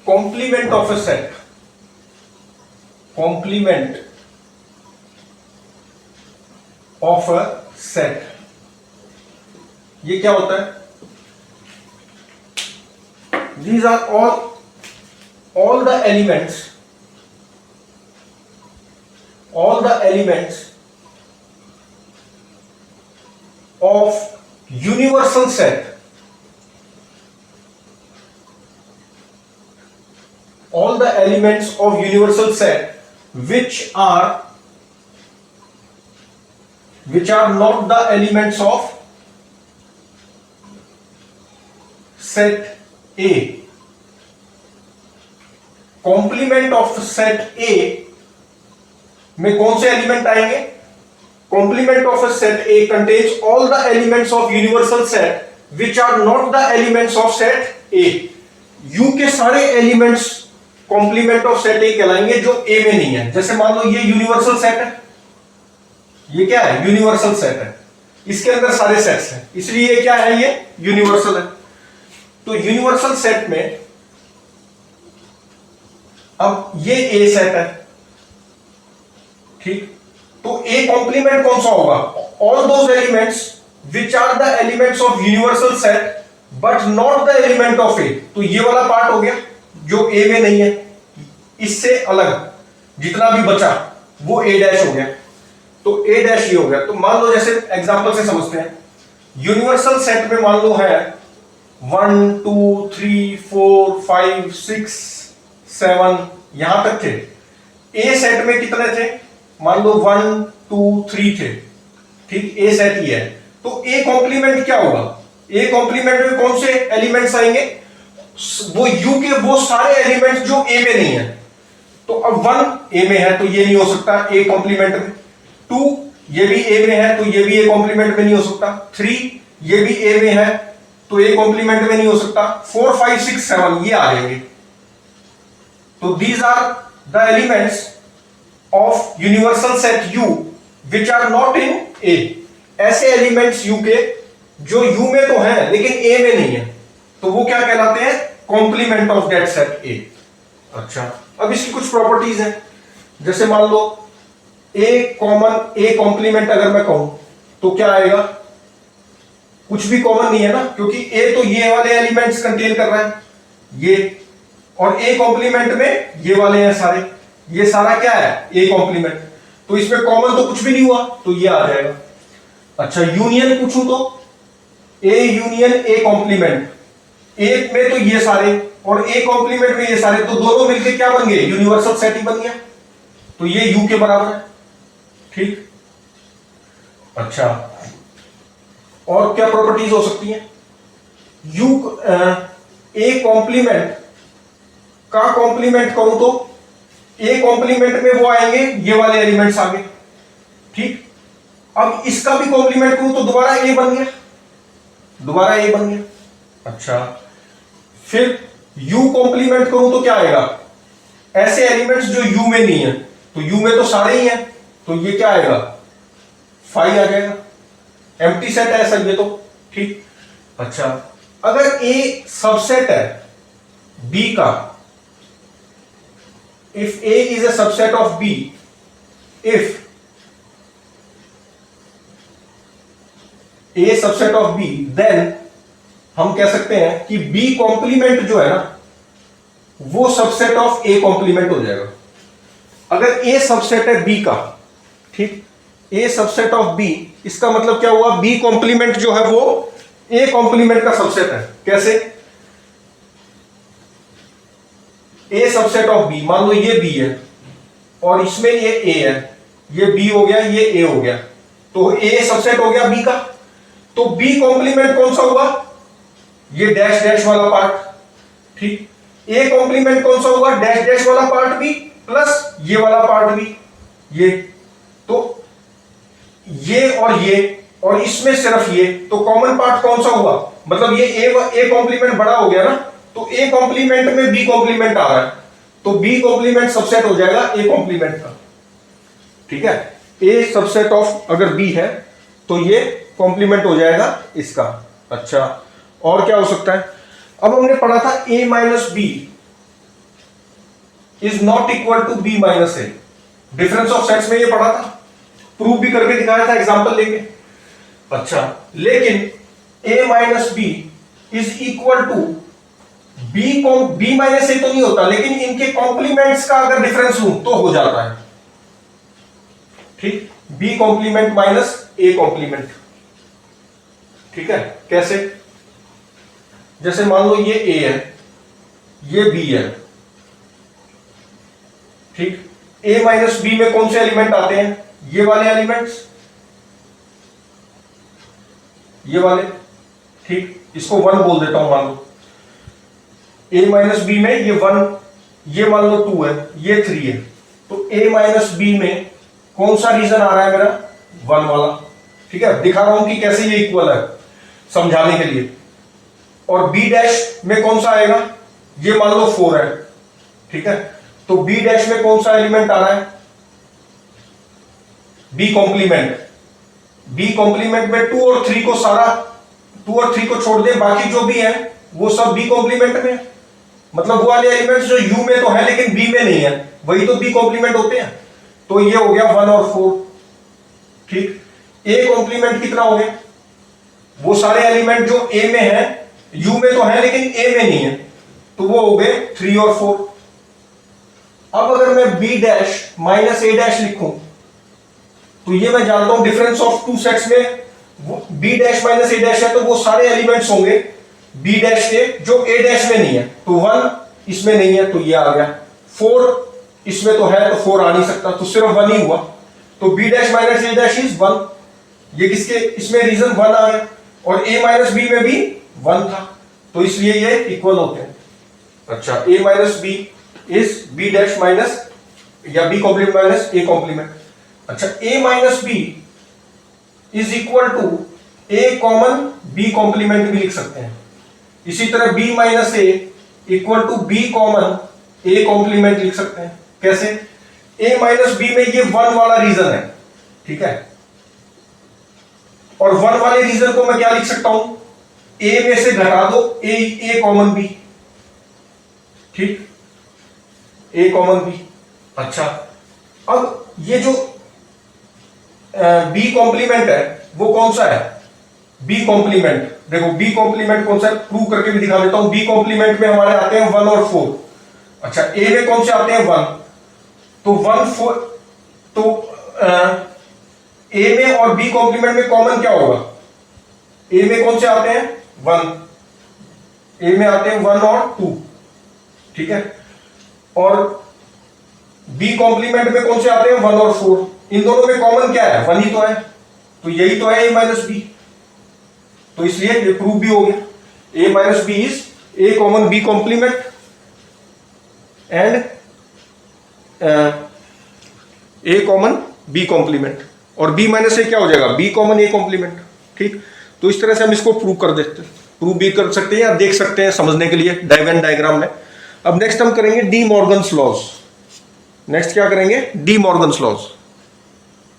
Complement of a set, complement of a set, ये क्या होता है? These are all the elements of universal set, all the elements of universal set which are not the elements of set A. Complement of set A में कौन से element आएंगे? Complement of a set A contains all the elements of universal set which are not the elements of set A. U के सारे elements complement of set A कहलाएंगे जो A में नहीं है। जैसे मान लो ये यूनिवर्सल सेट है, ये क्या है? यूनिवर्सल सेट है, इसके अंदर सारे सेट्स हैं, इसलिए ये क्या है? ये यूनिवर्सल है। तो यूनिवर्सल सेट में अब ये A सेट है, ठीक, तो A कॉम्प्लीमेंट कौन सा होगा? All those elements which are the elements of universal set but not the element of A। तो ये वाला पार्ट हो गया जो A में नहीं है, इससे अलग जितना भी बचा वो A डैश हो गया, तो A डैश ये हो गया। तो मान लो जैसे एग्जांपल से समझते हैं, यूनिवर्सल सेट में मान लो है 1 2 3 4 5 6 7 यहां तक थे। A सेट में कितने थे? मान लो 1 2 3 थे, ठीक, A सेट ही है। तो A कॉम्प्लीमेंट क्या होगा? A कॉम्प्लीमेंट में कौन से एलिमेंट्स आएंगे? वो U के वो सारे एलिमेंट्स जो A में नहीं है। तो अब 1 A में है तो ये नहीं हो सकता A कॉम्प्लीमेंट में, 2 ये भी A में है तो ये भी A कॉम्प्लीमेंट में नहीं हो सकता, 3 ये भी A में है तो A कॉम्प्लीमेंट में नहीं हो सकता, 4 5 6 7 ये आ जाएंगे। तो these are the elements of universal set U which are not in A. ऐसे एलिमेंट्स U के जो U में तो हैं लेकिन A में नहीं है, तो वो क्या कहलाते हैं? Complement of that set A। अच्छा, अब इसकी कुछ प्रॉपर्टीज हैं। जैसे मान लो A कॉमन A कॉम्प्लीमेंट अगर मैं कहूं तो क्या आएगा? कुछ भी कॉमन नहीं है ना, क्योंकि A तो ये वाले एलिमेंट्स कंटेन कर रहा है, ये, और A कॉम्प्लीमेंट में ये वाले हैं सारे, ये सारा क्या है? A complement. तो इसमें कॉमन तो कुछ भी नहीं हुआ तो ये आ जाएगा। अच्छा, यूनियन पूछूं तो A union A complement, A में तो ये सारे और A कॉम्प्लीमेंट में ये सारे, तो दोनों मिलकर क्या बन गए? यूनिवर्सल सेट ही बन गया, तो ये U के बराबर है, ठीक। अच्छा, और क्या प्रॉपर्टीज हो सकती हैं? U A कॉम्प्लीमेंट का कॉम्प्लीमेंट करूं तो A कॉम्प्लीमेंट में वो आएंगे ये वाले एलिमेंट्स आ गए, ठीक। अब इसका भी कॉम्प्लीमेंट करूं तो दोबारा A बन गया, दोबारा A बन गया। अच्छा, फिर U कॉम्प्लीमेंट करूं तो क्या आएगा? ऐसे एलिमेंट्स जो U में नहीं है, तो U में तो सारे ही हैं, तो ये क्या आएगा? 5 आ जाएगा, एम्प्टी सेट है ऐसा ये तो, ठीक। अच्छा, अगर A सबसेट है B का, if A is a subset of B, if A subset of B, then हम कह सकते हैं कि B कॉम्प्लीमेंट जो है ना वो सबसेट ऑफ A कॉम्प्लीमेंट हो जाएगा। अगर A सबसेट है B का, ठीक, A सबसेट ऑफ B, इसका मतलब क्या हुआ? B कॉम्प्लीमेंट जो है वो A कॉम्प्लीमेंट का सबसेट है। कैसे? A सबसेट ऑफ B, मान लो ये B है और इसमें ये A है, ये B हो गया, ये A हो गया, तो A सबसेट हो गया B का, तो B कॉम्प्लीमेंट कौन सा हुआ? ये डैश डैश वाला पार्ट, ठीक। A कॉम्प्लीमेंट कौन सा हुआ? डैश डैश वाला पार्ट भी प्लस ये वाला पार्ट भी, ये, तो ये और इसमें सिर्फ ये, तो कॉमन पार्ट कौन सा हुआ? मतलब ये A कॉम्प्लीमेंट बड़ा हो गया ना, तो A कॉम्प्लीमेंट में B कॉम्प्लीमेंट आ रहा है, तो B कॉम्प्लीमेंट सबसेट हो जाएगा A कॉम्प्लीमेंट का, ठीक है। A सबसेट ऑफ अगर B है तो ये कॉम्प्लीमेंट हो जाएगा इसका। अच्छा, और क्या हो सकता है? अब हमने पढ़ा था A minus B is not equal to B minus A. Difference of sets में ये पढ़ा था, प्रूव भी करके दिखाया था एग्जांपल लेके। अच्छा, लेकिन a minus B is equal to B minus A तो नहीं होता, लेकिन इनके कॉम्प्लीमेंट्स का अगर डिफरेंस लूं तो हो जाता है। ठीक, B complement minus A complement. ठीक है, कैसे? जैसे मान लो ये a है, ये b है। ठीक, a माइनस बी में कौन से एलिमेंट आते हैं? ये वाले एलिमेंट्स, ये वाले। ठीक, इसको 1 बोल देता हूं। मान लो a माइनस बी में ये 1, ये मान लो 2 है, ये 3 है। तो a माइनस बी में कौन सा रीजन आ रहा है मेरा? 1 वाला। ठीक है, दिखा रहा हूं कि कैसे ये इक्वल है समझाने के लिए। और b डैश में कौन सा आएगा? ये मान लो 4 है। ठीक है, तो b डैश में कौन सा एलिमेंट आ रहा है? b complement. b कॉम्प्लीमेंट में 2 और 3 को सारा 2 और 3 को छोड़ दे, बाकी जो भी है वो सब b कॉम्प्लीमेंट में है। मतलब वो वाले एलिमेंट्स जो u में तो है लेकिन b में नहीं है, वही तो b कॉम्प्लीमेंट होते हैं। तो ये हो गया 1 और 4। ठीक, a कॉम्प्लीमेंट कितना हो गया? वो सारे एलिमेंट जो a में है, u में तो है लेकिन a में नहीं है, तो वो हो गए 3 और 4। अब अगर मैं b dash minus a dash लिखूं, तो ये मैं जानता हूं डिफरेंस ऑफ टू सेट्स में b dash minus a dash है, तो वो सारे एलिमेंट्स होंगे b डैश के जो a डैश में नहीं है। तो 1 इसमें नहीं है, तो ये आ गया। 4 इसमें तो है, तो 4 आ नहीं सकता, तो सिर्फ 1 ही हुआ। तो b dash minus a dash is 1। ये किसके इसमें रीजन 1 आ गया, और a माइनस b में भी 1 था, तो इसलिए ये इक्वल होते हैं। अच्छा, a minus b is b dash minus या b complement minus a complement. अच्छा, a minus b is equal to a common b complement भी लिख सकते हैं। इसी तरह b minus a equal to b common a complement लिख सकते हैं। कैसे? a माइनस b में ये 1 वाला रीजन है। ठीक है, और 1 वाले रीजन को मैं क्या लिख सकता हूं? a में से घटा दो a कॉमन b। ठीक, a कॉमन b। अच्छा, अब ये जो b कॉम्प्लीमेंट है वो कौन सा है? b complement. देखो b कॉम्प्लीमेंट कौन सा है, प्रूव करके भी दिखा देता हूं। b कॉम्प्लीमेंट में हमारे आते हैं 1 और 4। अच्छा, a में कौन से आते हैं? 1। तो 1 4, तो a में और b कॉम्प्लीमेंट में कॉमन क्या होगा? a में कौन से आते हैं? 1। a में आते हैं 1 और 2। ठीक है, और b कॉम्प्लीमेंट में कौन से आते हैं? 1 और 4। इन दोनों में कॉमन क्या है? 1 ही तो है, तो यही तो है a माइनस b। तो इसलिए ये प्रूव भी हो गया। a minus b is a common b complement and a common b complement, और b माइनस a क्या हो जाएगा? b common a complement. ठीक, तो इस तरह से हम इसको प्रूव कर देते हैं, प्रूव भी कर सकते हैं या देख सकते हैं समझने के लिए वेन डायग्राम में। अब नेक्स्ट हम करेंगे डी मॉर्गन्स लॉज। नेक्स्ट क्या करेंगे? De Morgan's laws.